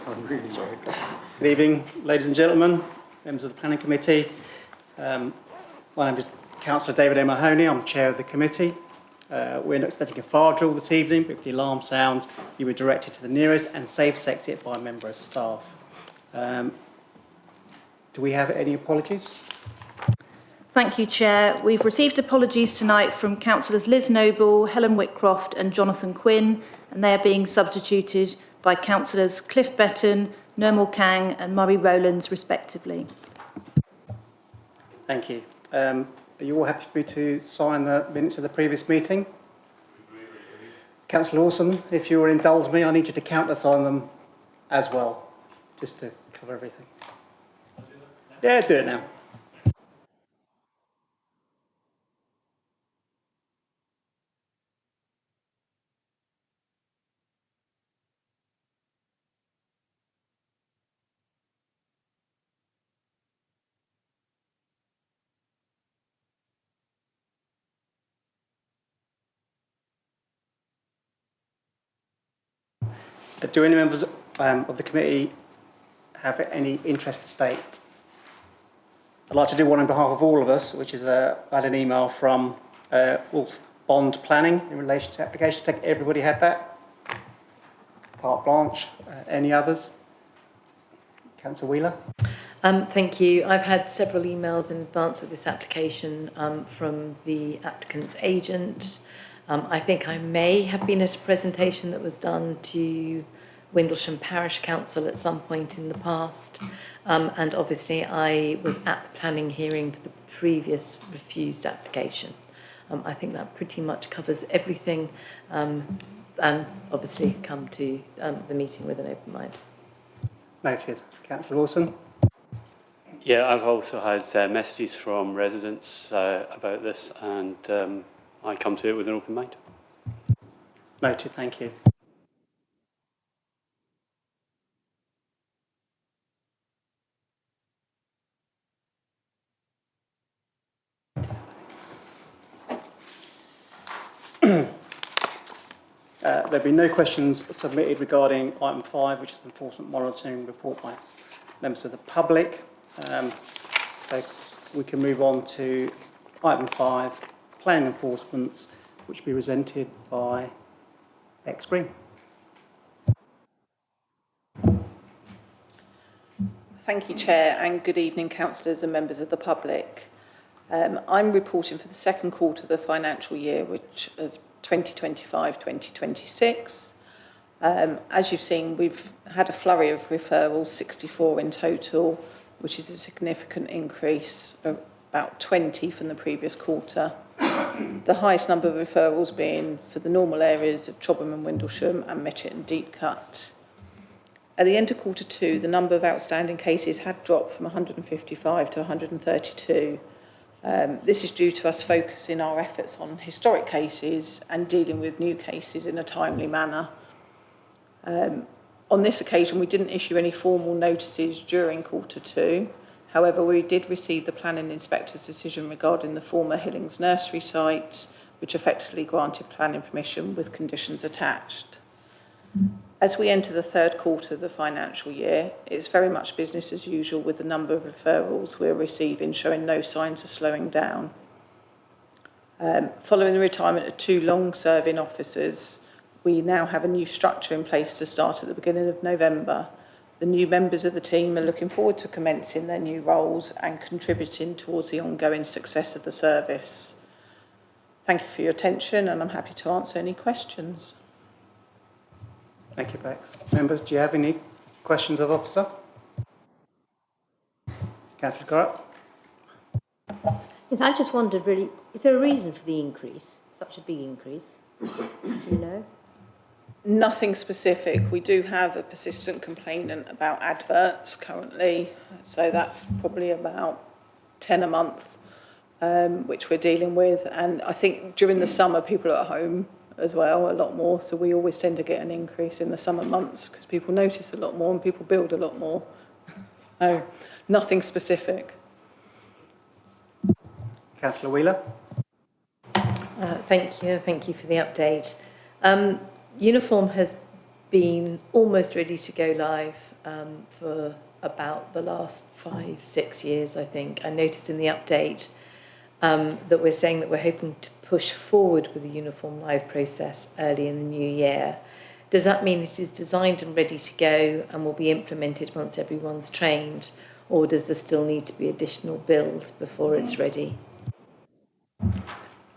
I'm really sorry. Good evening, ladies and gentlemen, members of the Planning Committee. My name is Councillor David A. Mahoney. I'm the chair of the committee. We're not expecting a fire drill this evening, but if the alarm sounds, you were directed to the nearest and safest exit by a member of staff. Do we have any apologies? Thank you, Chair. We've received apologies tonight from Councillors Liz Noble, Helen Whitcroft and Jonathan Quinn, and they are being substituted by Councillors Cliff Betton, Nirmal Kang and Murray Rowlands, respectively. Thank you. Are you all happy for me to sign the minutes of the previous meeting? Councillor Lawson, if you will indulge me, I need you to countersign them as well, just to cover everything. Yeah, do it now. Do any members of the committee have any interest to state? I'd like to do one on behalf of all of us, which is I had an email from Wolf Bond Planning in relation to application. Take everybody had that? Carte blanche. Any others? Councillor Wheeler? Thank you. I've had several emails in advance of this application from the applicant's agent. I think I may have been at a presentation that was done to Windlesham Parish Council at some point in the past. And obviously I was at the planning hearing for the previous refused application. I think that pretty much covers everything, and obviously come to the meeting with an open mind. Noted. Councillor Wilson? Yeah, I've also had messages from residents about this, and I come to it with an open mind. Noted, thank you. There have been no questions submitted regarding item 5, which is the enforcement monitoring report by members of the public. So we can move on to item 5, planning enforcements, which will be presented by Bex Green. Thank you, Chair, and good evening, councillors and members of the public. I'm reporting for the second quarter of the financial year, which of 2025-2026. As you've seen, we've had a flurry of referrals, 64 in total, which is a significant increase of about 20 from the previous quarter. The highest number of referrals being for the normal areas of Chobham and Windlesham and Mitchett and Deepcut. At the end of quarter 2, the number of outstanding cases had dropped from 155 to 132. This is due to us focusing our efforts on historic cases and dealing with new cases in a timely manner. On this occasion, we didn't issue any formal notices during quarter 2. However, we did receive the planning inspector's decision regarding the former Hillings nursery site, which effectively granted planning permission with conditions attached. As we enter the third quarter of the financial year, it's very much business as usual with the number of referrals we're receiving showing no signs of slowing down. Following the retirement of 2 long-serving officers, we now have a new structure in place to start at the beginning of November, The new members of the team are looking forward to commencing their new roles and contributing towards the ongoing success of the service. Thank you for your attention, and I'm happy to answer any questions. Thank you, Bex. Members, do you have any questions of Officer? Councillor Corrupt? Yes, I just wondered really, is there a reason for the increase, such a big increase? Do you know? Nothing specific. We do have a persistent complainant about adverts currently, so that's probably about 10 a month, which we're dealing with. And I think during the summer, people are at home as well a lot more, so we always tend to get an increase in the summer months because people notice a lot more and people build a lot more. So nothing specific. Councillor Wheeler? Thank you for the update. Uniform has been almost ready to go live for about the last 5-6 years, I think. I noticed in the update that we're saying that we're hoping to push forward with the Uniform Live process early in the new year. Does that mean it is designed and ready to go and will be implemented once everyone's trained, or does there still need to be additional build before it's ready?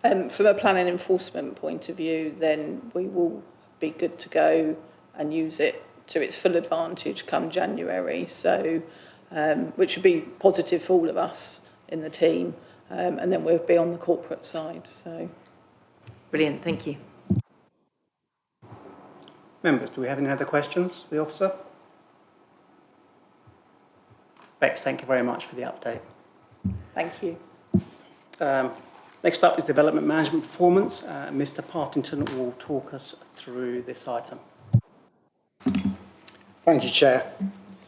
From a planning enforcement point of view, then we will be good to go and use it to its full advantage come January. So, which would be positive for all of us in the team, and then we'll be on the corporate side. So, Brilliant, thank you. Members, do we have any other questions for the officer? Bex, thank you very much for the update. thank you. Next up is development management performance. Mr. Partington will talk us through this item. Thank you, Chair.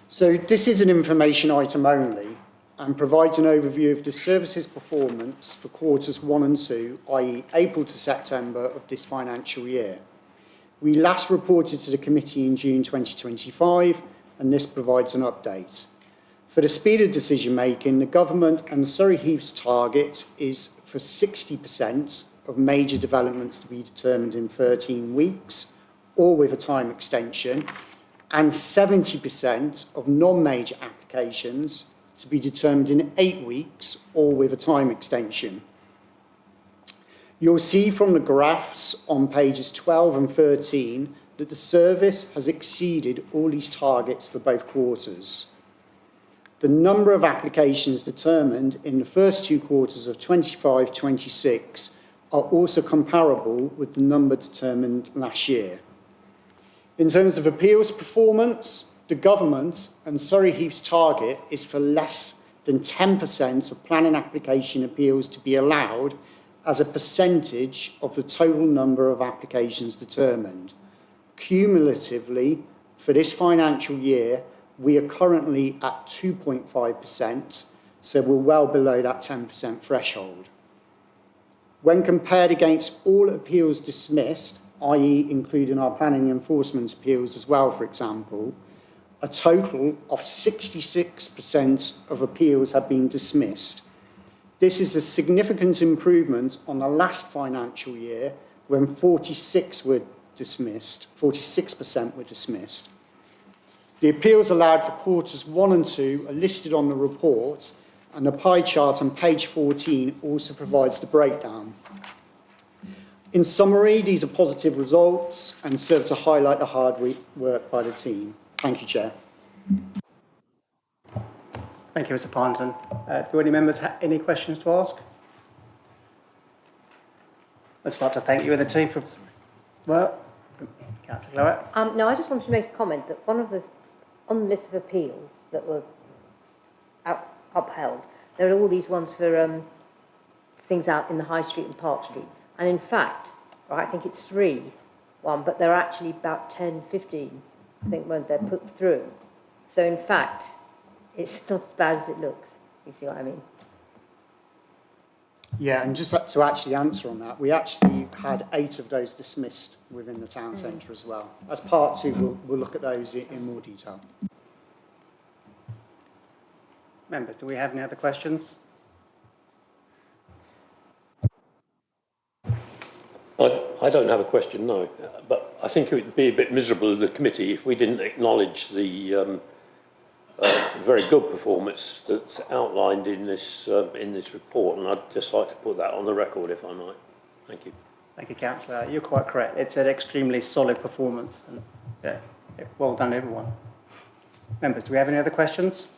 So this is an information item only and provides an overview of the service's performance for quarters 1 and 2, i.e. April to September of this financial year. We last reported to the committee in June 2025, and this provides an update. For the speed of decision making, the government and Surrey Heath's target is for 60% of major developments to be determined in 13 weeks, or with a time extension, and 70% of non-major applications to be determined in 8 weeks, or with a time extension. You'll see from the graphs on pages 12 and 13 that the service has exceeded all these targets for both quarters. The number of applications determined in the first 2 quarters of 25-26 are also comparable with the number determined last year. In terms of appeals performance, the government and Surrey Heath's target is for less than 10% of planning application appeals to be allowed as a percentage of the total number of applications determined. Cumulatively, for this financial year, we are currently at 2.5%, so we're well below that 10% threshold. When compared against all appeals dismissed, i.e. including our planning enforcement appeals as well, for example, a total of 66% of appeals have been dismissed. This is a significant improvement on the last financial year when 46% were dismissed. The appeals allowed for quarters 1 and 2 are listed on the report, and the pie chart on page 14 also provides the breakdown. In summary, these are positive results and serve to highlight the hard work by the team. Thank you, Chair. Thank you, Mr. Partington. Do any members have any questions to ask? I'd like to thank you and the team for work. Councillor Clowett. No, I just wanted to make a comment that on the list of appeals that were upheld, there are all these ones for things out in the High Street and Park Street. And in fact, I think it's 3, but there are actually about 10, 15, I think, when they're put through. So in fact, it's not as bad as it looks. You see what I mean? Yeah, and just to actually answer on that, we actually had 8 of those dismissed within the town centre as well. As part 2, we'll look at those in more detail. Members, do we have any other questions? I don't have a question, no. But I think it would be a bit miserable of the committee if we didn't acknowledge the very good performance that's outlined in this report, and I'd just like to put that on the record, if I might. Thank you. Thank you, Councillor. You're quite correct. It's an extremely solid performance. And, yeah, well done, everyone. Members, do we have any other questions?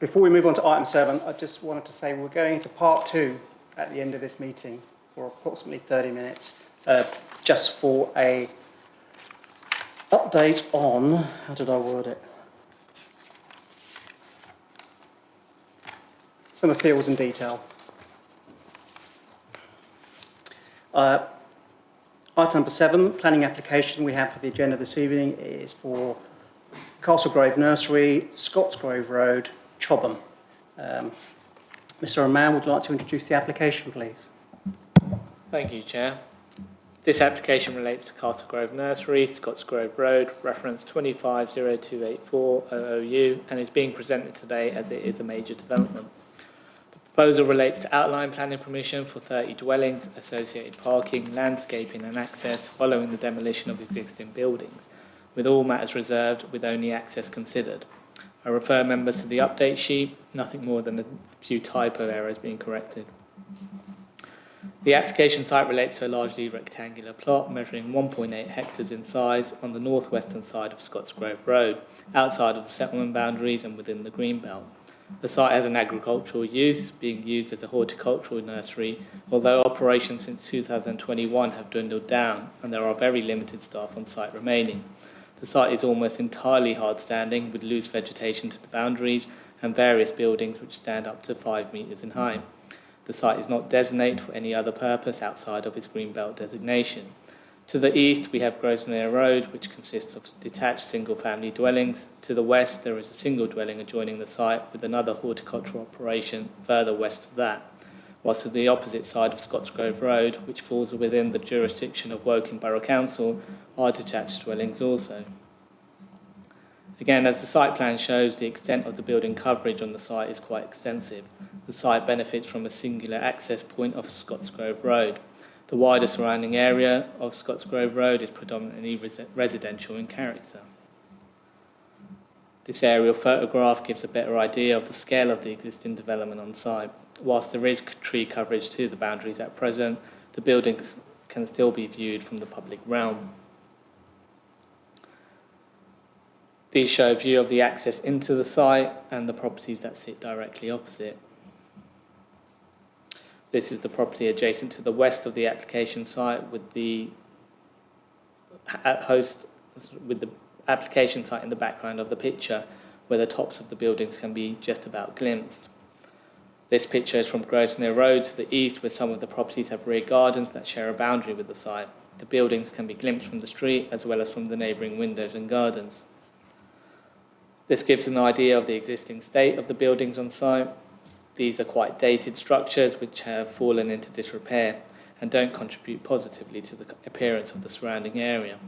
Before we move on to item 7, I just wanted to say we're going into part 2 at the end of this meeting for approximately 30 minutes, just for a update on, how did I word it? Some appeals in detail. Item number 7, planning application we have for the agenda this evening is for Castle Grove Nursery, Scottsgrove Road, Chobham. Mr. O'Mahon would like to introduce the application, please. Thank you, Chair. This application relates to Castle Grove Nursery, Scottsgrove Road, reference 250284/OOU, and is being presented today as it is a major development. The proposal relates to outline planning permission for 30 dwellings, associated parking, landscaping and access following the demolition of existing buildings, with all matters reserved with only access considered. I refer members to the update sheet, nothing more than a few typo errors being corrected. The application site relates to a largely rectangular plot measuring 1.8 hectares in size on the northwestern side of Scottsgrove Road, outside of the settlement boundaries and within the greenbelt. The site has an agricultural use, being used as a horticultural nursery, although operations since 2021 have dwindled down and there are very limited staff on site remaining. The site is almost entirely hard-standing, with loose vegetation to the boundaries and various buildings which stand up to 5 metres in height. The site is not designated for any other purpose outside of its greenbelt designation. To the east, we have Grosvenor Road, which consists of detached single-family dwellings. To the west, there is a single dwelling adjoining the site, with another horticultural operation further west of that. Whilst to the opposite side of Scottsgrove Road, which falls within the jurisdiction of Woking Borough Council, are detached dwellings also. Again, as the site plan shows, the extent of the building coverage on the site is quite extensive. The site benefits from a singular access point off Scottsgrove Road. The wider surrounding area of Scottsgrove Road is predominantly residential in character. This aerial photograph gives a better idea of the scale of the existing development on site. Whilst there is tree coverage to the boundaries at present, the buildings can still be viewed from the public realm. These show a view of the access into the site and the properties that sit directly opposite. This is the property adjacent to the west of the application site with the application site in the background of the picture, where the tops of the buildings can be just about glimpsed. This picture is from Grosvenor Road to the east, where some of the properties have rear gardens that share a boundary with the site. The buildings can be glimpsed from the street as well as from the neighbouring windows and gardens. This gives an idea of the existing state of the buildings on site. These are quite dated structures which have fallen into disrepair and don't contribute positively to the appearance of the surrounding area.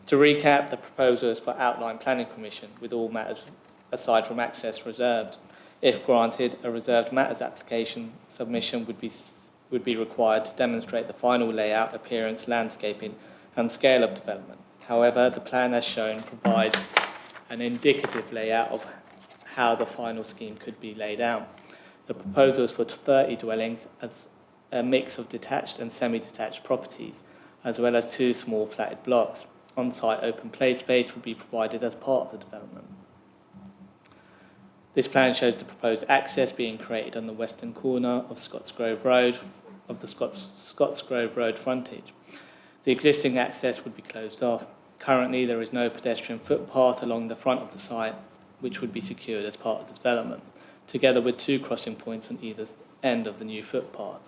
To recap, the proposal is for outline planning permission with all matters aside from access reserved. If granted, a reserved matters application submission would be required to demonstrate the final layout, appearance, landscaping and scale of development. However, the plan as shown provides an indicative layout of how the final scheme could be laid out. The proposal is for 30 dwellings as a mix of detached and semi-detached properties, as well as 2 small flatted blocks. On-site open play space would be provided as part of the development. This plan shows the proposed access being created on the western corner of Scottsgrove Road, of the Scottsgrove Road frontage. The existing access would be closed off. Currently, there is no pedestrian footpath along the front of the site, which would be secured as part of the development, together with 2 crossing points on either end of the new footpath.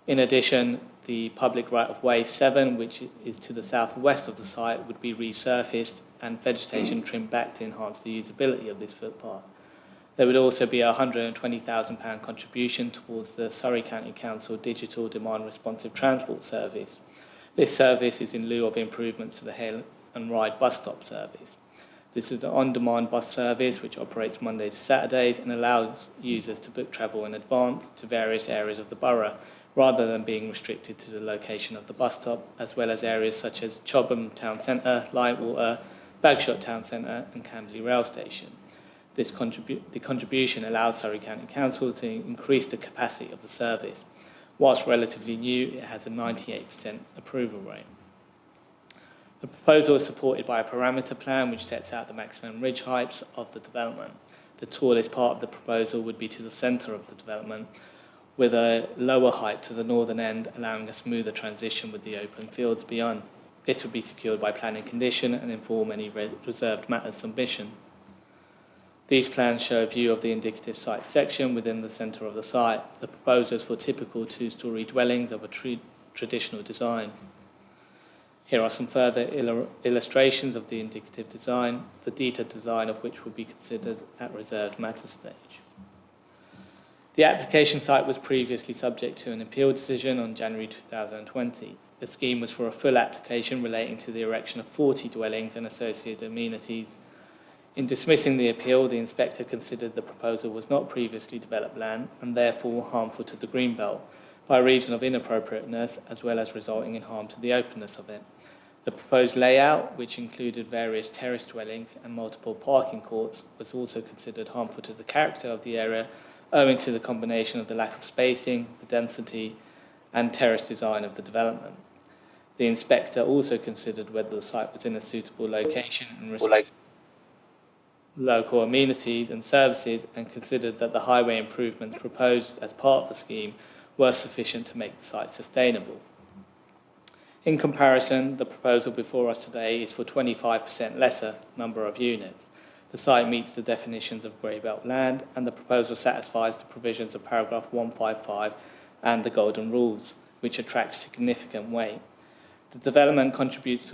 In addition, the public right-of-way 7, which is to the southwest of the site, would be resurfaced and vegetation trimmed back to enhance the usability of this footpath. There would also be a £120,000 contribution towards the Surrey County Council Digital Demand Responsive Transport Service. This service is in lieu of improvements to the Hail and Ride bus stop service. This is an on-demand bus service which operates Monday to Saturdays and allows users to book travel in advance to various areas of the borough, rather than being restricted to the location of the bus stop, as well as areas such as Chobham Town Centre, Lightwater, Bagshot Town Centre and Camberley Rail Station. The contribution allows Surrey County Council to increase the capacity of the service. Whilst relatively new, it has a 98% approval rate. The proposal is supported by a parameter plan which sets out the maximum ridge heights of the development. The tallest part of the proposal would be to the centre of the development, with a lower height to the northern end, allowing a smoother transition with the open fields beyond. This would be secured by planning condition and inform any reserved matters submission. These plans show a view of the indicative site section within the centre of the site. The proposal is for typical two-storey dwellings of a traditional design. Here are some further illustrations of the indicative design, the detailed design of which will be considered at reserved matter stage. The application site was previously subject to an appeal decision on January 2020. The scheme was for a full application relating to the erection of 40 dwellings and associated amenities. In dismissing the appeal, the inspector considered the proposal was not previously developed land and therefore harmful to the greenbelt by reason of inappropriateness as well as resulting in harm to the openness of it. The proposed layout, which included various terrace dwellings and multiple parking courts, was also considered harmful to the character of the area owing to the combination of the lack of spacing, the density and terrace design of the development. The inspector also considered whether the site was in a suitable location and respected local amenities and services and considered that the highway improvements proposed as part of the scheme were sufficient to make the site sustainable. In comparison, the proposal before us today is for 25% lesser number of units. The site meets the definitions of grey belt land and the proposal satisfies the provisions of paragraph 155 and the Golden Rules, which attract significant weight. The development contributes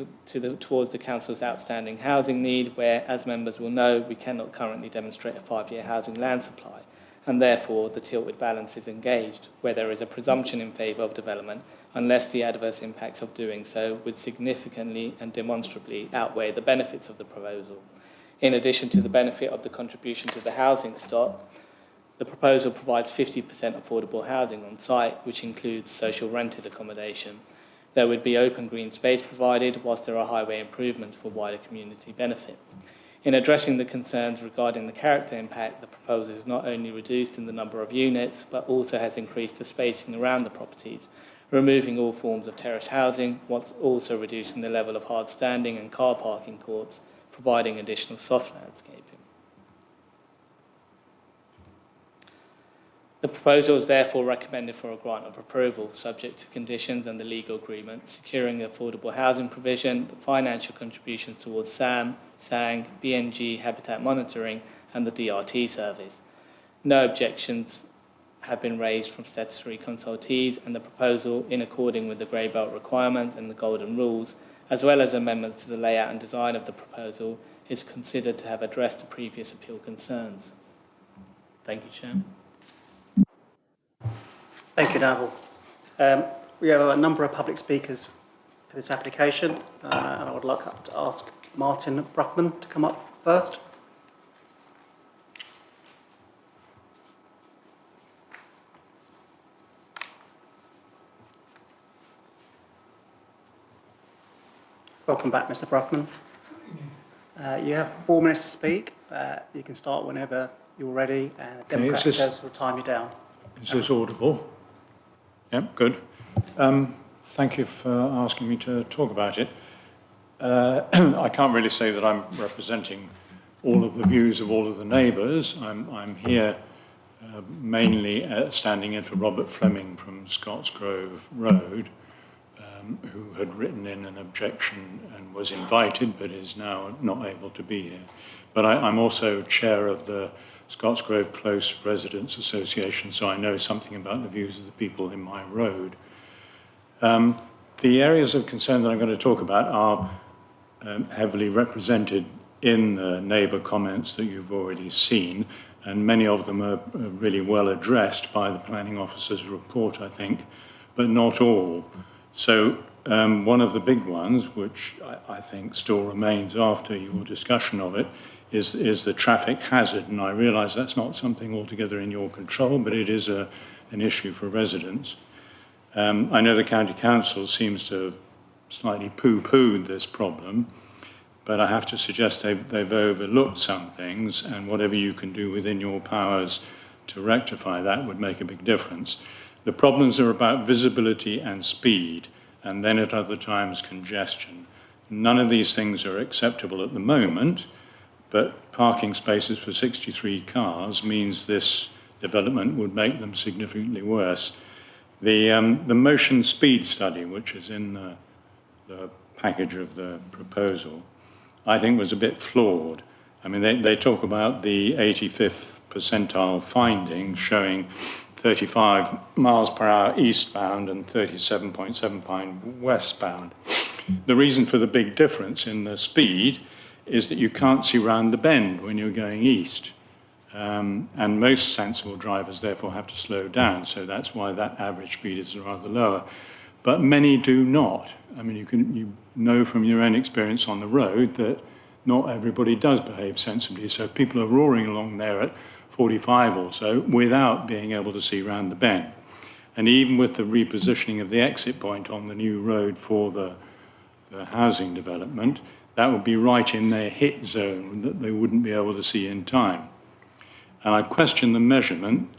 towards the Council's outstanding housing need, where, as members will know, we cannot currently demonstrate a 5-year housing land supply, and therefore the tilted balance is engaged, where there is a presumption in favour of development, unless the adverse impacts of doing so would significantly and demonstrably outweigh the benefits of the proposal. In addition to the benefit of the contribution to the housing stock, the proposal provides 50% affordable housing on site, which includes social rented accommodation. There would be open green space provided, whilst there are highway improvements for wider community benefit. In addressing the concerns regarding the character impact, the proposal is not only reduced in the number of units, but also has increased the spacing around the properties, removing all forms of terrace housing, whilst also reducing the level of hard standing and car parking courts, providing additional soft landscaping. The proposal is therefore recommended for a grant of approval, subject to conditions and the legal agreement, securing affordable housing provision, financial contributions towards SAM, SANG, BNG, Habitat Monitoring, and the DRT service. No objections have been raised from statutory consultees, and the proposal, in according with the Grey Belt requirements and the Golden Rules, as well as amendments to the layout and design of the proposal, is considered to have addressed the previous appeal concerns. Thank you, Chair. Thank you, Naval. We have a number of public speakers for this application, and I would like to ask Martin Bruckman to come up first. Welcome back, Mr. Bruckman. You have 4 minutes to speak. You can start whenever you're ready, and the Democratic process will time you down. Is this audible? Yeah, good. Thank you for asking me to talk about it. I can't really say that I'm representing all of the views of all of the neighbours. I'm here mainly standing in for Robert Fleming from Scottsgrove Road, who had written in an objection and was invited but is now not able to be here. But I'm also chair of the Scottsgrove Close Residents Association, so I know something about the views of the people in my road. The areas of concern that I'm going to talk about are heavily represented in the neighbour comments that you've already seen, and many of them are really well addressed by the planning officer's report, I think, but not all. So one of the big ones, which I think still remains after your discussion of it, is the traffic hazard, and I realise that's not something altogether in your control, but it is an issue for residents. I know the County Council seems to have slightly poo-pooed this problem, but I have to suggest they've overlooked some things, and whatever you can do within your powers to rectify that would make a big difference. The problems are about visibility and speed, and then at other times congestion. None of these things are acceptable at the moment, but parking spaces for 63 cars means this development would make them significantly worse. The motion speed study, which is in the package of the proposal, I think was a bit flawed. I mean, they talk about the 85th percentile findings showing 35 miles per hour eastbound and 37.75 westbound. The reason for the big difference in the speed is that you can't see round the bend when you're going east. And most sensible drivers therefore have to slow down, so that's why that average speed is rather lower. But many do not. I mean, you know from your own experience on the road that not everybody does behave sensibly, so people are roaring along there at 45 or so without being able to see round the bend. And even with the repositioning of the exit point on the new road for the housing development, that would be right in their hit zone that they wouldn't be able to see in time. And I question the measurement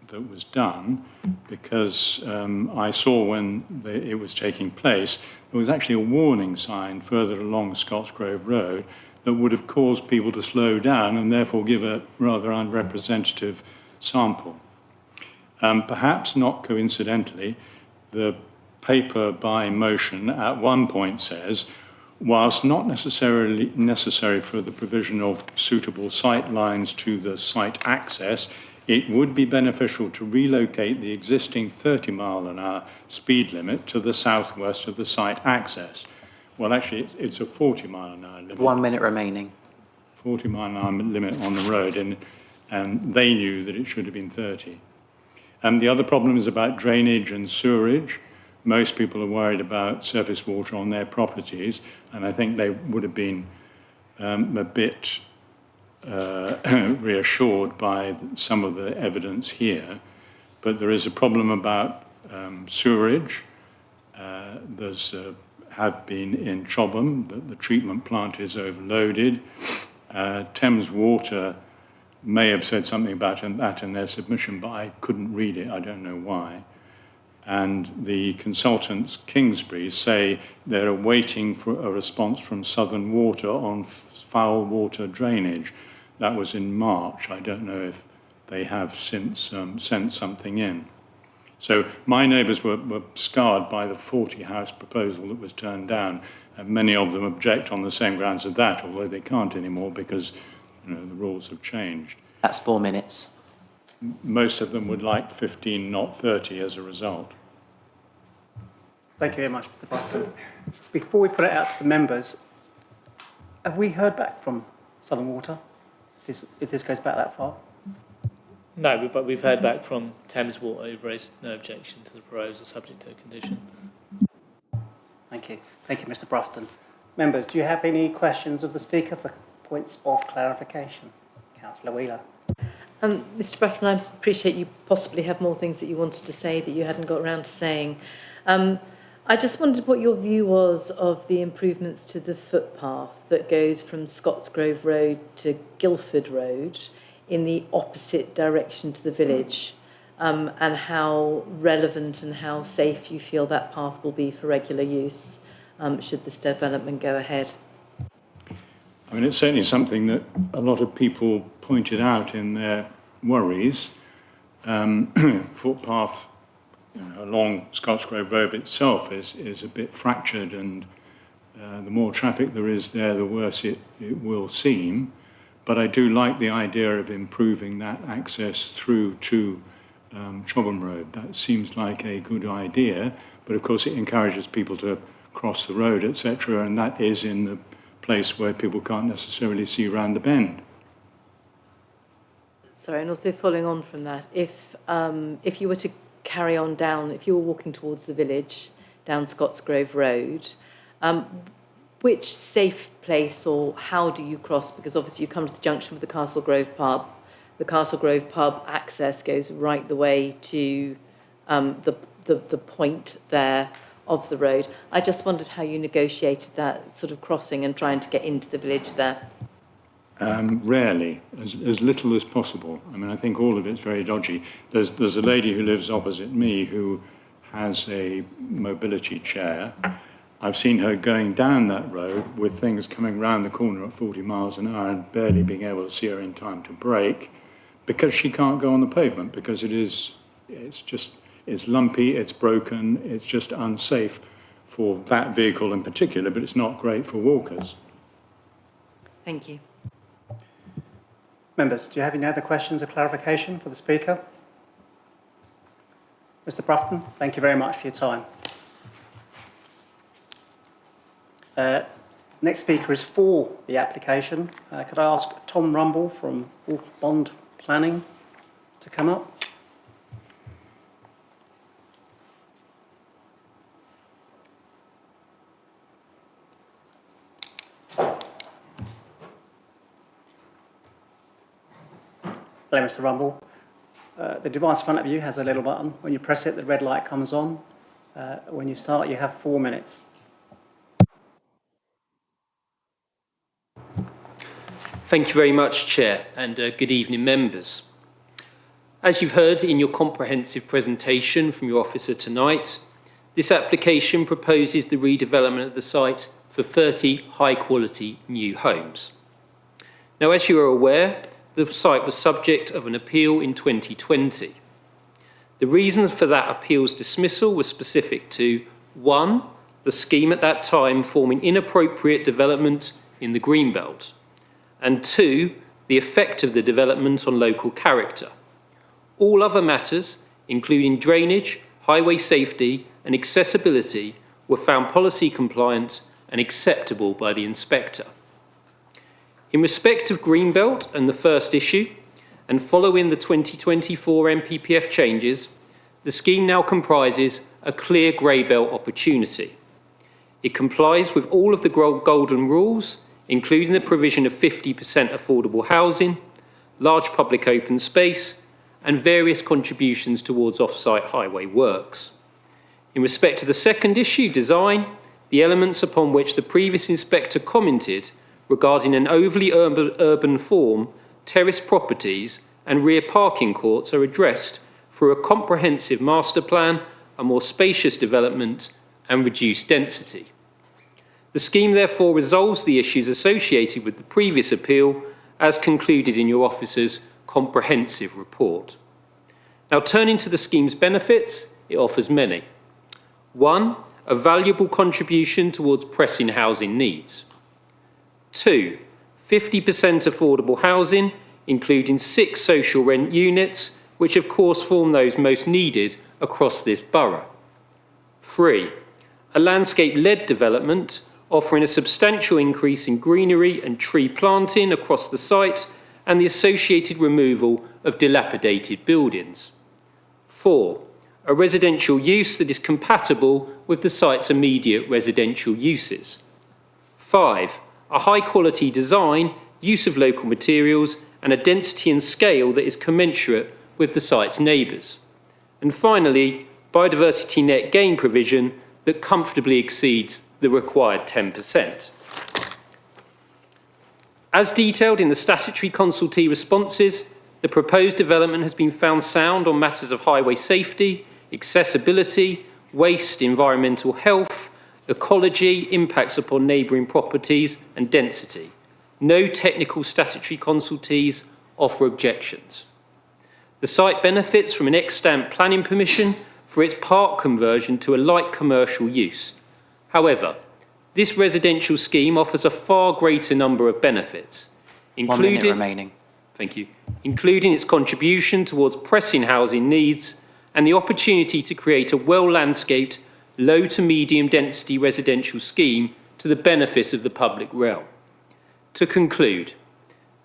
that was done because I saw when it was taking place, there was actually a warning sign further along Scottsgrove Road that would have caused people to slow down and therefore give a rather unrepresentative sample. Perhaps not coincidentally, the paper by Motion at one point says, whilst not necessarily necessary for the provision of suitable sight lines to the site access, it would be beneficial to relocate the existing 30-mile-an-hour speed limit to the southwest of the site access. Well, actually, it's a 40-mile-an-hour limit. 1 minute remaining. 40-mile-an-hour limit on the road, and they knew that it should have been 30. And the other problem is about drainage and sewerage. Most people are worried about surface water on their properties, and I think they would have been a bit reassured by some of the evidence here. But there is a problem about sewerage. There's have been in Chobham, that the treatment plant is overloaded. Thames Water may have said something about that in their submission, but I couldn't read it. I don't know why. And the consultants, Kingsbury, say they're waiting for a response from Southern Water on foul water drainage. That was in March. I don't know if they have since sent something in. So my neighbours were scarred by the 40-house proposal that was turned down, and many of them object on the same grounds as that, although they can't anymore because the rules have changed. That's 4 minutes. Most of them would like 15, not 30, as a result. Thank you very much, Mr. Barton. Before we put it out to the members, have we heard back from Southern Water, if this goes back that far? No, but we've heard back from Thames Water, who've raised no objection to the proposal subject to a condition. Thank you. Thank you, Mr. Brofton. Members, do you have any questions of the Speaker for points of clarification? Councillor Wheeler. Mr. Brofton, I appreciate you possibly have more things that you wanted to say that you hadn't got around to saying. I just wondered what your view was of the improvements to the footpath that goes from Scottsgrove Road to Guildford Road in the opposite direction to the village, and how relevant and how safe you feel that path will be for regular use should this development go ahead. I mean, it's certainly something that a lot of people pointed out in their worries. Footpath along Scottsgrove Road itself is a bit fractured, and the more traffic there is there, the worse it will seem. But I do like the idea of improving that access through to Chobham Road. That seems like a good idea, but of course it encourages people to cross the road, etc., and that is in the place where people can't necessarily see round the bend. Sorry, and also following on from that, if you were to carry on down, if you were walking towards the village down Scottsgrove Road, which safe place or how do you cross? Because obviously you come to the junction with the Castle Grove pub. The Castle Grove pub access goes right the way to the point there of the road. I just wondered how you negotiated that sort of crossing and trying to get into the village there. Rarely, as little as possible. I mean, I think all of it's very dodgy. There's a lady who lives opposite me who has a mobility chair. I've seen her going down that road with things coming round the corner at 40 miles an hour and barely being able to see her in time to brake because she can't go on the pavement because it's lumpy, it's broken, it's just unsafe for that vehicle in particular, but it's not great for walkers. Thank you. Members, do you have any other questions or clarification for the speaker? Mr. Brufton, thank you very much for your time. Next speaker is for the application. Could I ask Tom Rumble from Wolf Bond Planning to come up? Hello, Mr. Rumble. The device in front of you has a little button. When you press it, the red light comes on. When you start, you have 4 minutes. Thank you very much, Chair, and good evening, members. As you've heard in your comprehensive presentation from your officer tonight, this application proposes the redevelopment of the site for 30 high-quality new homes. Now, as you are aware, the site was subject of an appeal in 2020. The reasons for that appeal's dismissal were specific to 1, the scheme at that time forming inappropriate development in the Greenbelt, and 2, the effect of the development on local character. All other matters, including drainage, highway safety and accessibility, were found policy compliant and acceptable by the inspector. In respect of Greenbelt and the first issue, and following the 2024 NPPF changes, the scheme now comprises a clear grey belt opportunity. It complies with all of the golden rules, including the provision of 50% affordable housing, large public open space, and various contributions towards off-site highway works. In respect to the second issue, design, the elements upon which the previous inspector commented regarding an overly urban form, terrace properties, and rear parking courts are addressed through a comprehensive master plan, a more spacious development, and reduced density. The scheme therefore resolves the issues associated with the previous appeal as concluded in your officer's comprehensive report. Now, turning to the scheme's benefits, it offers many. 1, a valuable contribution towards pressing housing needs. 2, 50% affordable housing, including 6 social rent units, which of course form those most needed across this borough. 3, a landscape-led development offering a substantial increase in greenery and tree planting across the site and the associated removal of dilapidated buildings. 4, a residential use that is compatible with the site's immediate residential uses. 5, a high-quality design, use of local materials, and a density and scale that is commensurate with the site's neighbours. And finally, biodiversity net gain provision that comfortably exceeds the required 10%. As detailed in the statutory consultee responses, the proposed development has been found sound on matters of highway safety, accessibility, waste, environmental health, ecology, impacts upon neighbouring properties, and density. No technical statutory consultees offer objections. The site benefits from an extant planning permission for its park conversion to a light commercial use. However, this residential scheme offers a far greater number of benefits, including 1 minute remaining. Thank you. Including its contribution towards pressing housing needs and the opportunity to create a well-landscaped, low to medium density residential scheme to the benefit of the public realm. To conclude,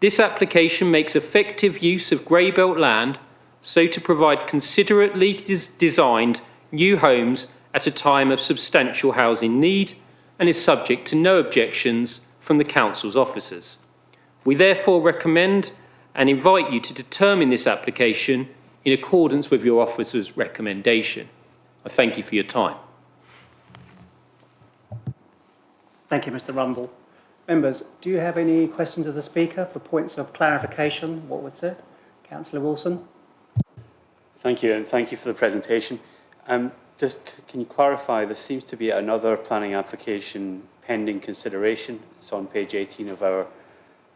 this application makes effective use of grey belt land so to provide considerately designed new homes at a time of substantial housing need and is subject to no objections from the Council's officers. We therefore recommend and invite you to determine this application in accordance with your officer's recommendation. I thank you for your time. Thank you, Mr. Rumble. Members, do you have any questions of the Speaker for points of clarification, what was said? Councillor Wilson. Thank you, and thank you for the presentation. Just can you clarify, there seems to be another planning application pending consideration. It's on page 18 of our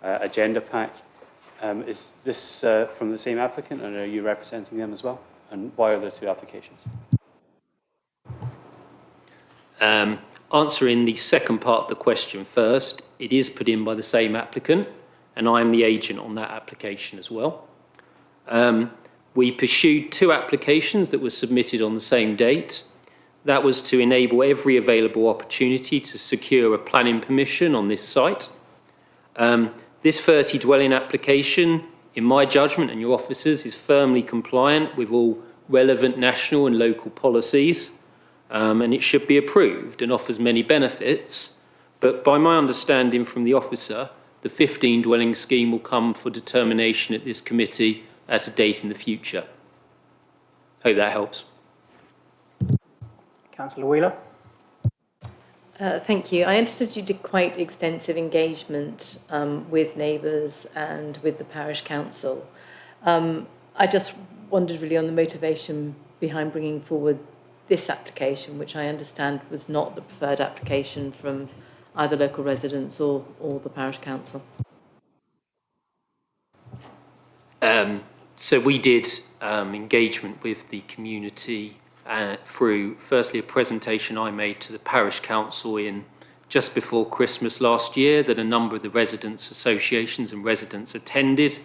agenda pack. Is this from the same applicant, and are you representing them as well? And why are there two applications? Answering the second part of the question first, it is put in by the same applicant, and I am the agent on that application as well. We pursued two applications that were submitted on the same date. That was to enable every available opportunity to secure a planning permission on this site. This 30 dwelling application, in my judgment and your officers, is firmly compliant with all relevant national and local policies. And it should be approved and offers many benefits. But by my understanding from the officer, the 15 dwelling scheme will come for determination at this committee at a date in the future. Hope that helps. Councillor Wheeler. Thank you. I understood you did quite extensive engagement with neighbours and with the parish council. I just wondered really on the motivation behind bringing forward this application, which I understand was not the preferred application from either local residents or the parish council. So we did engagement with the community through, firstly, a presentation I made to the parish council in just before Christmas last year that a number of the residents' associations and residents attended.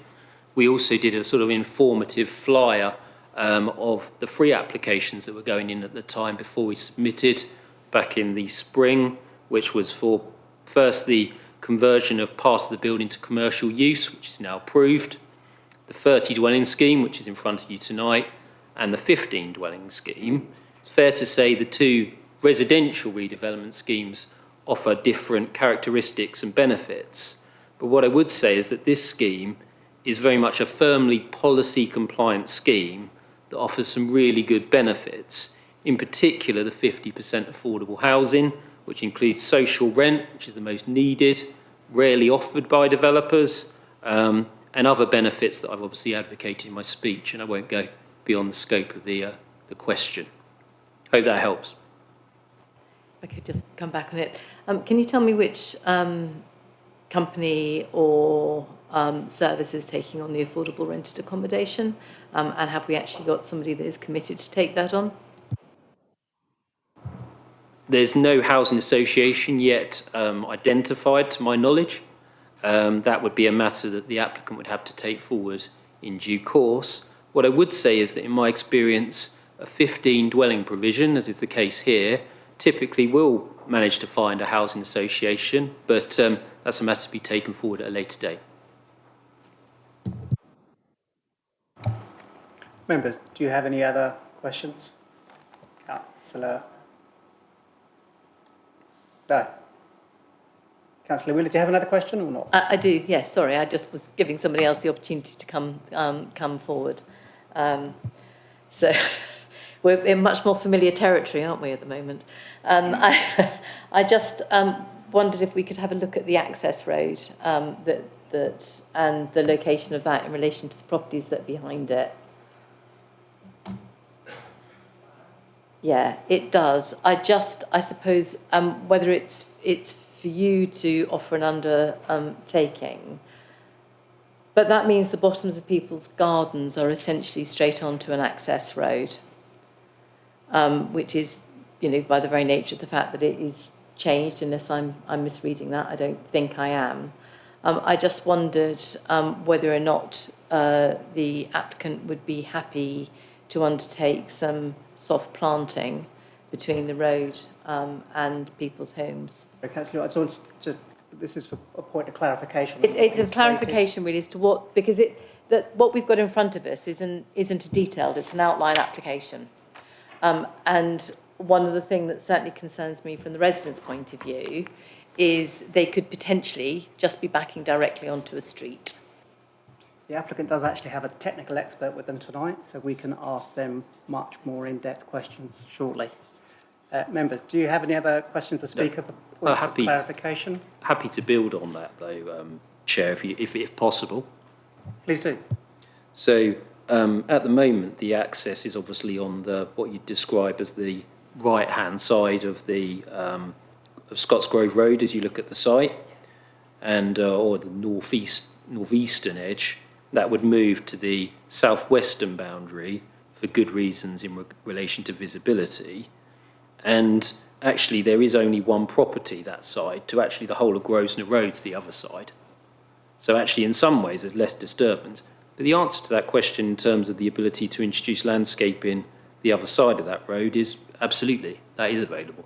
We also did a sort of informative flyer of the free applications that were going in at the time before we submitted back in the spring, which was for first the conversion of part of the building to commercial use, which is now approved, the 30 dwelling scheme, which is in front of you tonight, and the 15 dwelling scheme. It's fair to say the two residential redevelopment schemes offer different characteristics and benefits. But what I would say is that this scheme is very much a firmly policy compliant scheme that offers some really good benefits, in particular the 50% affordable housing, which includes social rent, which is the most needed, rarely offered by developers, and other benefits that I've obviously advocated in my speech, and I won't go beyond the scope of the question. Hope that helps. I could just come back on it. Can you tell me which company or service is taking on the affordable rented accommodation? And have we actually got somebody that is committed to take that on? There's no housing association yet identified, to my knowledge. That would be a matter that the applicant would have to take forward in due course. What I would say is that in my experience, a 15 dwelling provision, as is the case here, typically will manage to find a housing association, but that's a matter to be taken forward at a later date. Members, do you have any other questions? Councillor? No. Councillor Wheeler, do you have another question or not? I do, yes, sorry. I just was giving somebody else the opportunity to come forward. So we're in much more familiar territory, aren't we, at the moment? I just wondered if we could have a look at the access road that and the location of that in relation to the properties that are behind it. Yeah, it does. I suppose, whether it's for you to offer an undertaking, but that means the bottoms of people's gardens are essentially straight onto an access road, which is, by the very nature of the fact that it is changed, unless I'm misreading that, I don't think I am. I just wondered whether or not the applicant would be happy to undertake some soft planting between the road and people's homes. Councillor, I just want to, this is for a point of clarification. It's a clarification really as to what, because what we've got in front of us isn't detailed, it's an outline application. And one of the things that certainly concerns me from the residents' point of view is they could potentially just be backing directly onto a street. The applicant does actually have a technical expert with them tonight, so we can ask them much more in-depth questions shortly. Members, do you have any other questions to speak of? Points of clarification? Happy to build on that, though, Chair, if possible. Please do. So at the moment, the access is obviously on the what you describe as the right-hand side of the of Scottsgrove Road as you look at the site, and or the northeastern edge. That would move to the southwestern boundary for good reasons in relation to visibility. And actually, there is only one property that side to actually the whole of Grosvenor Road's the other side. So actually, in some ways, there's less disturbance. But the answer to that question in terms of the ability to introduce landscaping the other side of that road is absolutely, that is available.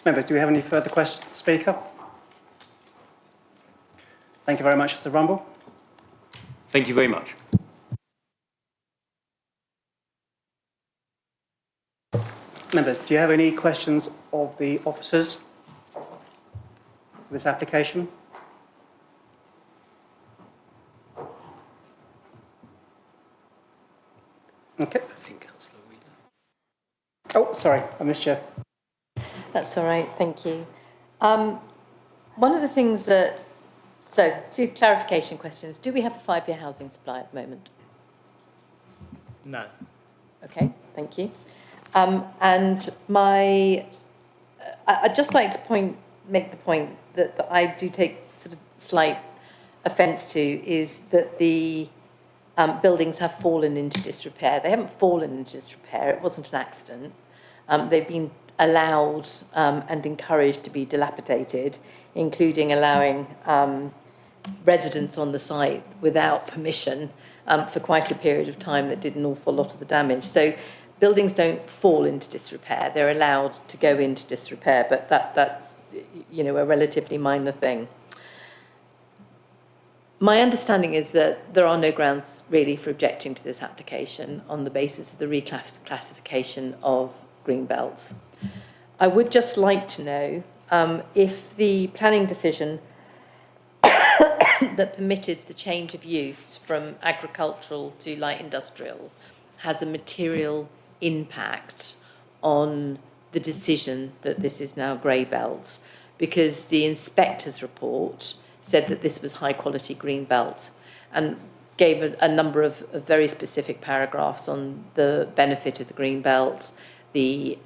Members, do we have any further questions to the Speaker? Thank you very much, Mr. Rumble. Thank you very much. Members, do you have any questions of the officers for this application? Okay. Oh, sorry, I missed you. That's all right, thank you. One of the things that, so 2 clarification questions. Do we have a 5-year housing supply at the moment? No. Okay, thank you. And I'd just like to make the point that I do take sort of slight offence to is that the buildings have fallen into disrepair. They haven't fallen into disrepair, it wasn't an accident. They've been allowed and encouraged to be dilapidated, including allowing residents on the site without permission for quite a period of time that did an awful lot of the damage. So buildings don't fall into disrepair. They're allowed to go into disrepair, but that's a relatively minor thing. My understanding is that there are no grounds really for objecting to this application on the basis of the reclassification of Greenbelt. I would just like to know if the planning decision that permitted the change of use from agricultural to light industrial has a material impact on the decision that this is now grey belt, because the inspector's report said that this was high quality green belt and gave a number of very specific paragraphs on the benefit of the green belt, the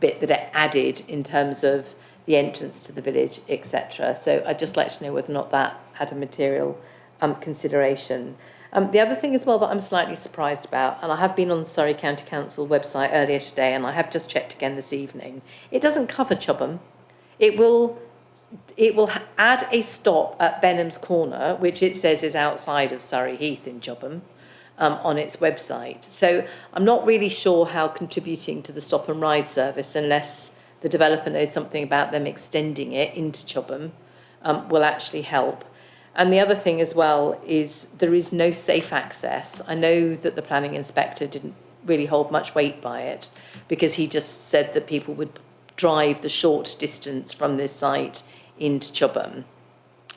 bit that it added in terms of the entrance to the village, etc. So I'd just like to know whether or not that had a material consideration. The other thing as well that I'm slightly surprised about, and I have been on the Surrey County Council website earlier today, and I have just checked again this evening, it doesn't cover Chobham. It will add a stop at Benham's Corner, which it says is outside of Surrey Heath in Chobham, on its website. So I'm not really sure how contributing to the stop and ride service, unless the developer knows something about them extending it into Chobham, will actually help. And the other thing as well is there is no safe access. I know that the planning inspector didn't really hold much weight by it, because he just said that people would drive the short distance from this site into Chobham.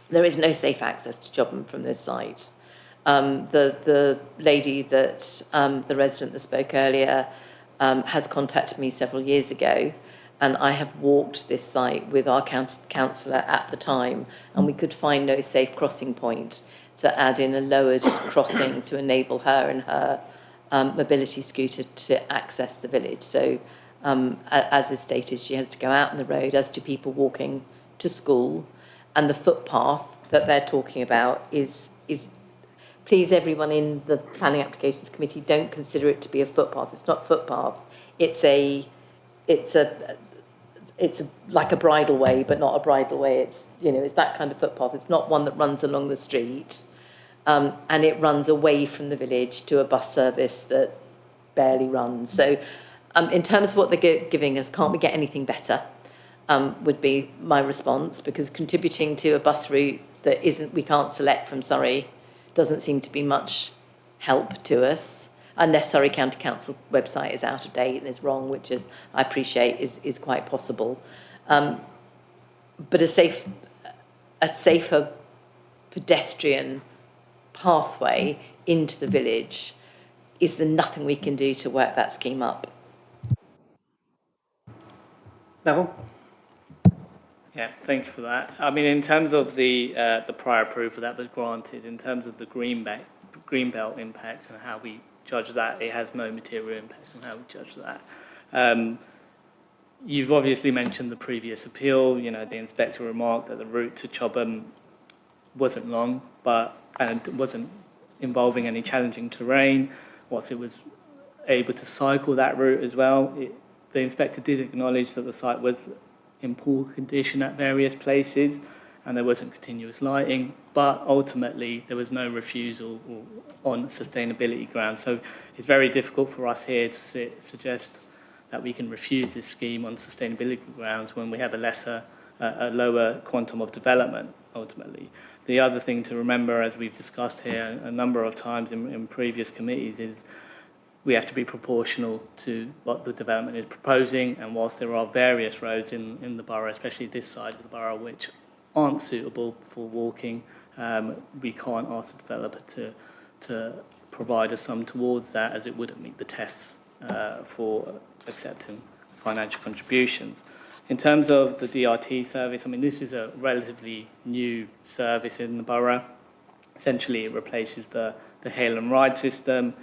There is no safe access to Chobham from this site. The lady that, the resident that spoke earlier, has contacted me several years ago, and I have walked this site with our councillor at the time, and we could find no safe crossing point to add in a lowered crossing to enable her and her mobility scooter to access the village. So, as is stated, she has to go out on the road, as do people walking to school, and the footpath that they're talking about is please everyone in the Planning Applications Committee, don't consider it to be a footpath. It's not a footpath. It's like a bridleway, but not a bridleway. It's that kind of footpath. It's not one that runs along the street, and it runs away from the village to a bus service that barely runs. So, in terms of what they're giving us, can't we get anything better? Would be my response, because contributing to a bus route that we can't select from Surrey doesn't seem to be much help to us. unless Surrey County Council website is out of date and is wrong, which is, I appreciate, is quite possible. But a safer pedestrian pathway into the village, is there nothing we can do to work that scheme up? Neville? Yeah, thank you for that. I mean, in terms of the prior approval that was granted, in terms of the Greenbelt impact and how we judge that, it has no material impact on how we judge that. You've obviously mentioned the previous appeal. You know, the inspector remarked that the route to Chobham wasn't long, and wasn't involving any challenging terrain. Whilst it was able to cycle that route as well, the inspector did acknowledge that the site was in poor condition at various places and there wasn't continuous lighting, but ultimately there was no refusal on sustainability grounds. So it's very difficult for us here to suggest that we can refuse this scheme on sustainability grounds when we have a lower quantum of development, ultimately. The other thing to remember, as we've discussed here a number of times in previous committees, is we have to be proportional to what the development is proposing, and whilst there are various roads in the borough, especially this side of the borough, which aren't suitable for walking, we can't ask the developer to provide a sum towards that, as it wouldn't meet the tests for accepting financial contributions. In terms of the DRT service, I mean, this is a relatively new service in the borough. Essentially, it replaces the hail and ride system.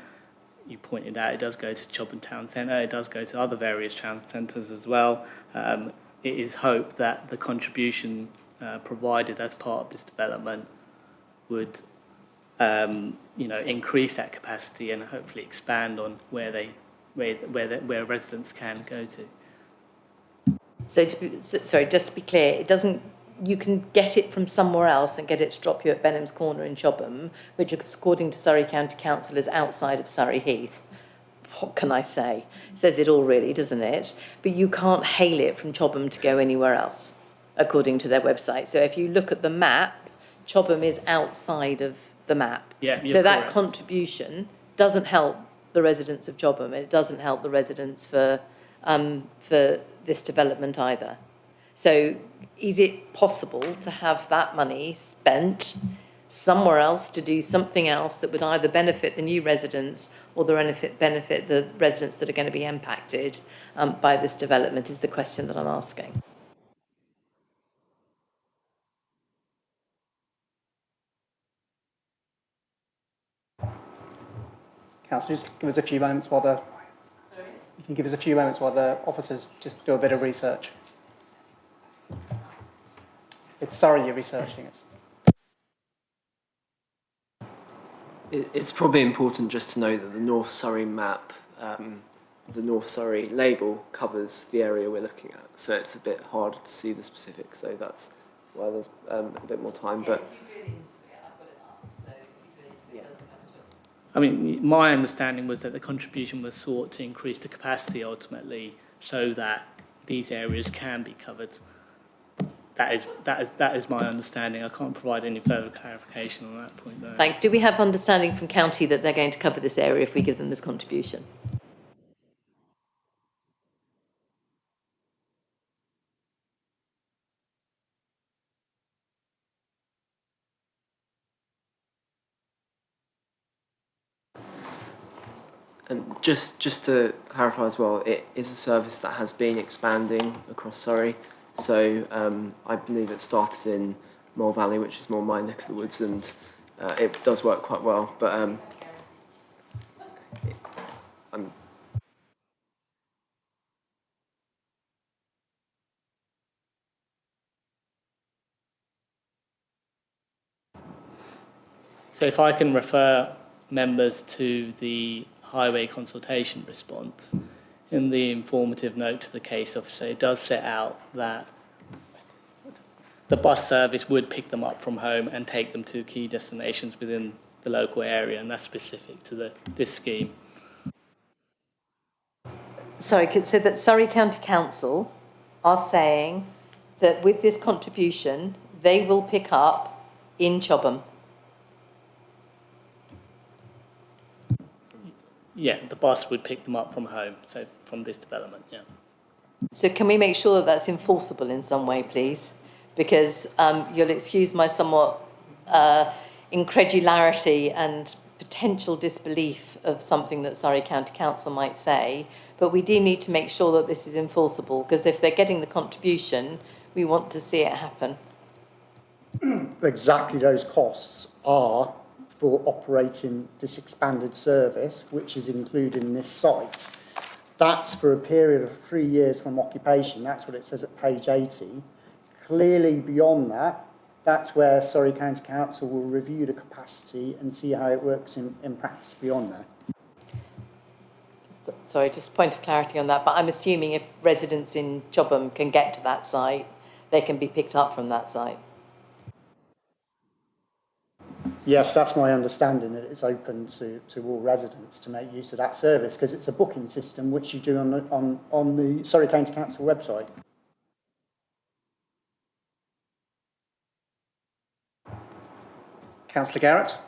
You pointed out it does go to Chobham Town Centre, it does go to other various town centres as well. It is hoped that the contribution provided as part of this development would increase that capacity and hopefully expand on where residents can go to. So just to be clear, it doesn't. You can get it from somewhere else and get it to drop you at Benham's Corner in Chobham, which, according to Surrey County Council, is outside of Surrey Heath. What can I say? It says it all, really, doesn't it? But you can't hail it from Chobham to go anywhere else, according to their website. So if you look at the map, Chobham is outside of the map. Yeah, so that correct. Contribution doesn't help the residents of Chobham. It doesn't help the residents for this development either. So is it possible to have that money spent somewhere else to do something else that would either benefit the new residents or benefit the residents that are going to be impacted by this development, is the question that I'm asking. Councillor, just give us a few moments while the... Sorry? You can give us a few moments while the officers just do a bit of research. It's Surrey you're researching it. It's probably important just to know that the North Surrey map, the North Surrey label covers the area we're looking at, so it's a bit harder to see the specifics, so that's why there's a bit more time. But I mean, my understanding was that the contribution was sought to increase the capacity ultimately, so that these areas can be covered. That is my understanding. I can't provide any further clarification on that point, though. Thanks. Do we have understanding from county that they're going to cover this area if we give them this contribution? just to clarify as well, it is a service that has been expanding across Surrey. So I believe it started in Mole Valley, which is more my neck of the woods, and it does work quite well. But So if I can refer members to the highway consultation response, in the informative note to the case officer, it does set out that the bus service would pick them up from home and take them to key destinations within the local area, and that's specific to this scheme. Sorry, so that Surrey County Council are saying that with this contribution, they will pick up in Chobham. yeah, the bus would pick them up from home, so from this development, yeah. So can we make sure that that's enforceable in some way, please? Because you'll excuse my somewhat incredulity and potential disbelief of something that Surrey County Council might say, but we do need to make sure that this is enforceable, because if they're getting the contribution, we want to see it happen. Exactly those costs are for operating this expanded service, which is included in this site. That's for a period of 3 years from occupation. That's what it says at page 80. Clearly beyond that, that's where Surrey County Council will review the capacity and see how it works in practice beyond that. Sorry, just a point of clarity on that, but I'm assuming if residents in Chobham can get to that site, they can be picked up from that site. Yes, that's my understanding, that it's open to all residents to make use of that service, because it's a booking system which you do on the Surrey County Council website. Councillor Garrett.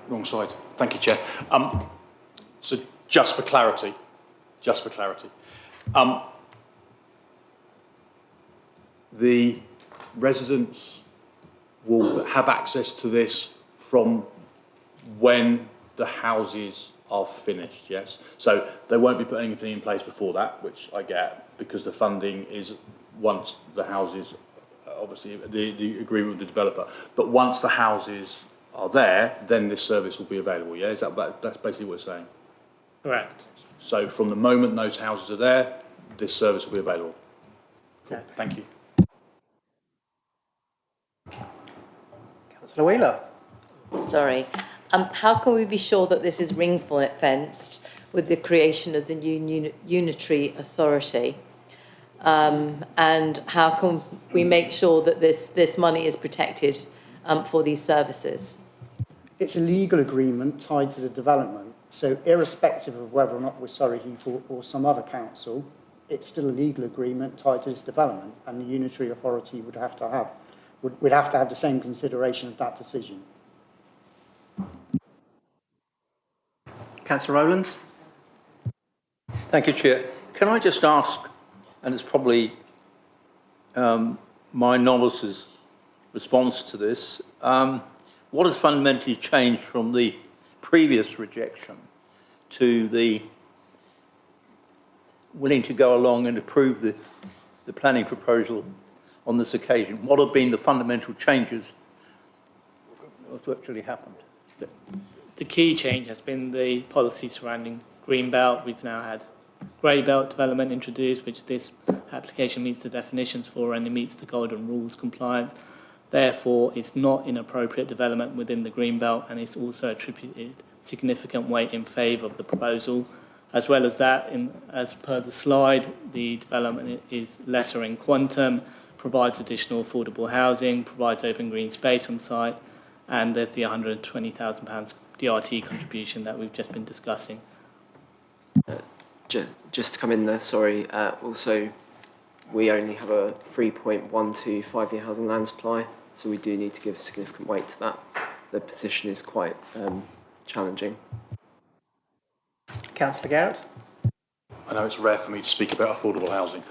Wrong side. Thank you, Chair. So just for clarity, the residents will have access to this from when the houses are finished, yes? So they won't be putting anything in place before that, which I get, because the funding is once the houses, obviously the agreement with the developer, but once the houses are there, then this service will be available, yeah? That's basically what it's saying? Correct. So from the moment those houses are there, this service will be available. Cool. Okay. Thank you. Councillor Wheeler. Sorry. How can we be sure that this is ring-fenced with the creation of the new unitary authority? And how can we make sure that this money is protected for these services? It's a legal agreement tied to the development, so irrespective of whether or not we're Surrey Heath or some other council, it's still a legal agreement tied to this development, and the unitary authority would have to have the same consideration of that decision. Councillor Rowlands. Thank you, Chair. Can I just ask, and it's probably my novice's response to this, what has fundamentally changed from the previous rejection to the willing to go along and approve the planning proposal on this occasion? What have been the fundamental changes what's actually happened? The key change has been the policy surrounding Greenbelt. We've now had Grey Belt development introduced, which this application meets the definitions for, and it meets the Golden Rules compliance. Therefore, it's not inappropriate development within the Greenbelt, and it's also attributed significant weight in favour of the proposal. As well as that, as per the slide, the development is lesser in quantum, provides additional affordable housing, provides open green space on site, and there's the £120,000 DRT contribution that we've just been discussing. Just to come in there, sorry, also we only have a 3.12 five-year housing land supply, so we do need to give significant weight to that. The position is quite challenging. Councillor Garrett. I know it's rare for me to speak about affordable housing.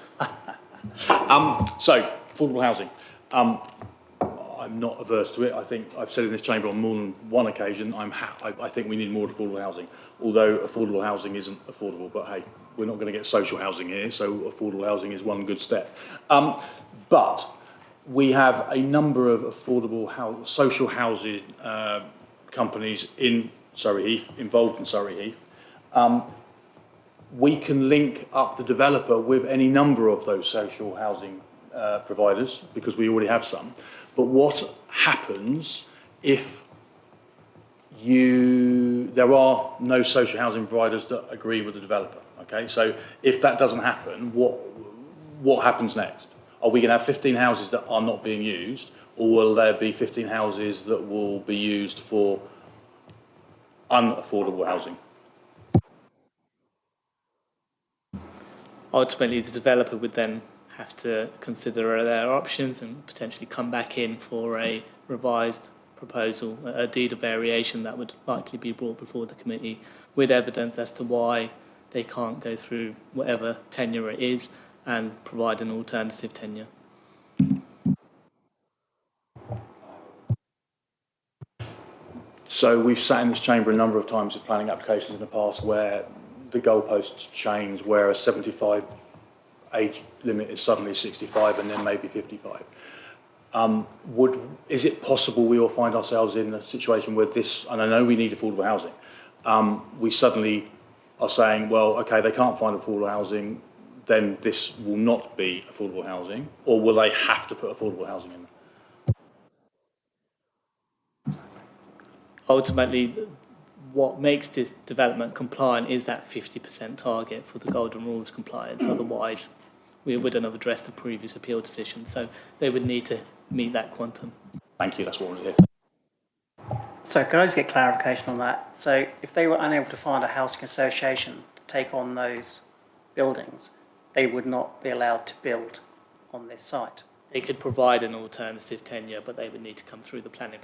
So, affordable housing. I'm not averse to it. I think I've said in this chamber on more than one occasion, I think we need more affordable housing. Although affordable housing isn't affordable, but hey, we're not going to get social housing here, so affordable housing is one good step. But we have a number of affordable social housing companies in Surrey Heath, involved in Surrey Heath. We can link up the developer with any number of those social housing providers, because we already have some. But what happens if there are no social housing providers that agree with the developer? Okay, so if that doesn't happen, what happens next? Are we going to have 15 houses that are not being used, or will there be 15 houses that will be used for unaffordable housing? Ultimately, the developer would then have to consider their options and potentially come back in for a revised proposal, a deed of variation that would likely be brought before the committee with evidence as to why they can't go through whatever tenure it is and provide an alternative tenure. So we've sat in this chamber a number of times with planning applications in the past where the goalposts change, where a 75 age limit is suddenly 65 and then maybe 55. Is it possible we all find ourselves in a situation where this, and I know we need affordable housing, we suddenly are saying, well, okay, they can't find affordable housing, then this will not be affordable housing, or will they have to put affordable housing in there? Ultimately, what makes this development compliant is that 50% target for the Golden Rules compliance. Otherwise, we wouldn't have addressed the previous appeal decision. So they would need to meet that quantum. Thank you, that's what we're here. So can I just get clarification on that? So if they were unable to find a housing association to take on those buildings, they would not be allowed to build on this site? They could provide an alternative tenure, but they would need to come through the planning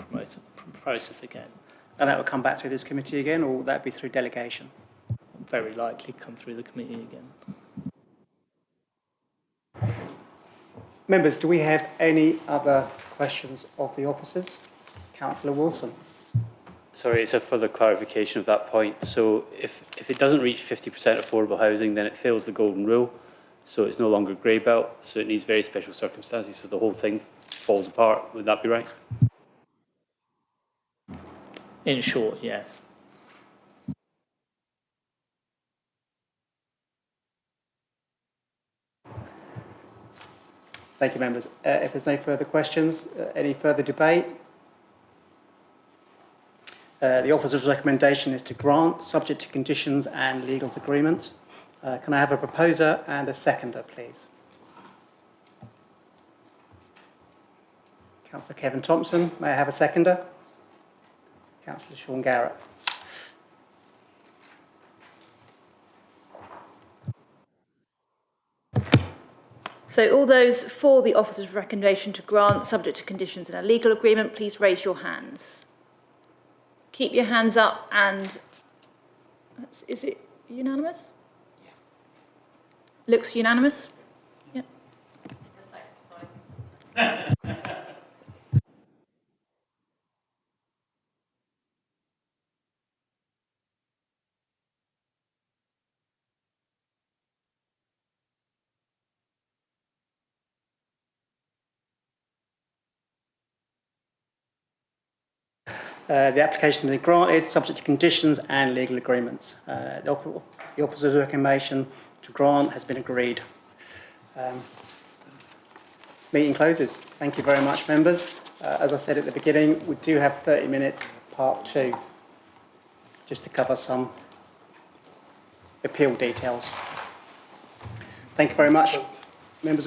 process again. And that would come back through this committee again, or would that be through delegation? Very likely come through the committee again. Members, do we have any other questions of the officers? Councillor Wilson. Sorry, it's a further clarification of that point. So if it doesn't reach 50% affordable housing, then it fails the golden rule. So it's no longer grey belt. So it needs very special circumstances. So the whole thing falls apart. Would that be right? In short, yes. Thank you, members. If there's no further questions, any further debate? The officer's recommendation is to grant, subject to conditions and legal agreement. Can I have a proposer and a seconder, please? Councillor Kevin Thompson, may I have a seconder? Councillor Sean Garrett. So all those for the officer's recommendation to grant, subject to conditions and a legal agreement, please raise your hands. Keep your hands up and... Is it unanimous? Yeah. Looks unanimous? Yeah. The application has been granted, subject to conditions and legal agreements. The officer's recommendation to grant has been agreed. Meeting closes. Thank you very much, members. As I said at the beginning, we do have 30 minutes, part 2, just to cover some appeal details. Thank you very much, members.